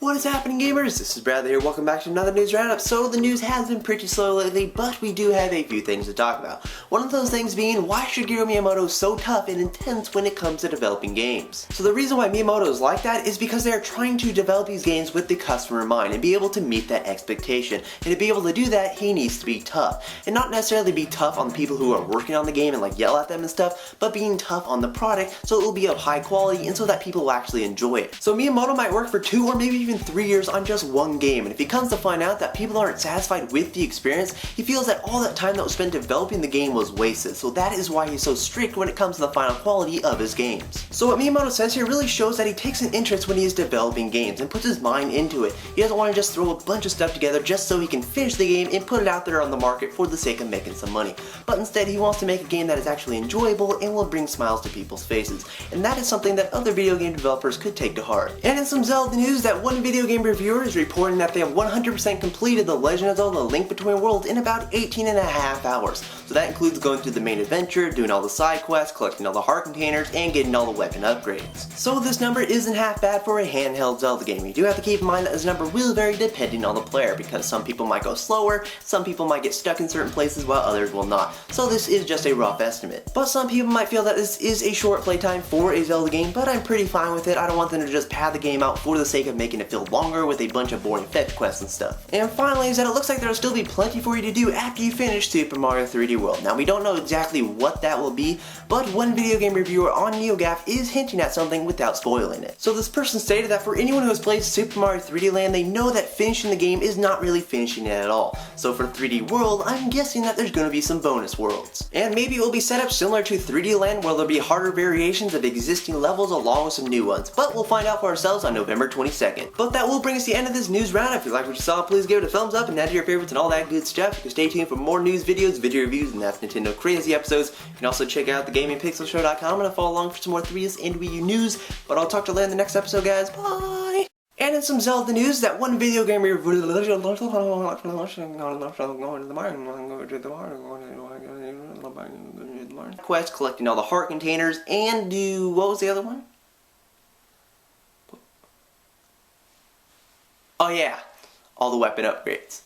What is happening, gamers? This is Bradley here. Welcome back to another news roundup. So the news has been pretty slow lately, but we do have a few things to talk about. One of those things being, why Shigeru Miyamoto is so tough and intense when it comes to developing games. So the reason why Miyamoto is like that is because they are trying to develop these games with the customer in mind and be able to meet that expectation. And to be able to do that, he needs to be tough. And not necessarily be tough on the people who are working on the game and like yell at them and stuff, but being tough on the product so it will be of high quality and so that people will actually enjoy it. So Miyamoto might work for 2 or maybe even 3 years on just one game, and if he comes to find out that people aren't satisfied with the experience, he feels that all that time that was spent developing the game was wasted. So that is why he's so strict when it comes to the final quality of his games. So what Miyamoto says here really shows that he takes an interest when he is developing games and puts his mind into it. He doesn't want to just throw a bunch of stuff together just so he can finish the game and put it out there on the market for the sake of making some money. But instead he wants to make a game that is actually enjoyable and will bring smiles to people's faces. And that is something that other video game developers could take to heart. And in some Zelda news, that one video game reviewer is reporting that they have 100% completed The Legend of Zelda: Link Between Worlds in about 18.5 hours. So that includes going through the main adventure, doing all the side quests, collecting all the heart containers, and getting all the weapon upgrades. So this number isn't half bad for a handheld Zelda game. You do have to keep in mind that this number will vary depending on the player, because some people might go slower, some people might get stuck in certain places while others will not. So this is just a rough estimate. But some people might feel that this is a short playtime for a Zelda game, but I'm pretty fine with it. I don't want them to just pad the game out for the sake of making it feel longer with a bunch of boring fetch quests and stuff. And finally is that it looks like there'll still be plenty for you to do after you finish Super Mario 3D World. Now we don't know exactly what that will be, but one video game reviewer on NeoGAF is hinting at something without spoiling it. So this person stated that for anyone who has played Super Mario 3D Land, they know that finishing the game is not really finishing it at all. So for 3D World, I'm guessing that there's going to be some bonus worlds. And maybe it will be set up similar to 3D Land, where there'll be harder variations of existing levels along with some new ones, but we'll find out for ourselves on November 22nd. But that will bring us to the end of this news round. If you like what you saw, please give it a thumbs up and add to your favorites and all that good stuff. You can stay tuned for more news videos, video reviews, and that's Nintendo Crazy episodes. You can also check out thegamingpixelshow.com and follow along for some more 3DS and Wii U news. But I'll talk to you later in the next episode, guys. Bye! And in some Zelda news, that one video game quest, collecting all the heart containers, and do, what was the other one? Oh yeah, all the weapon upgrades.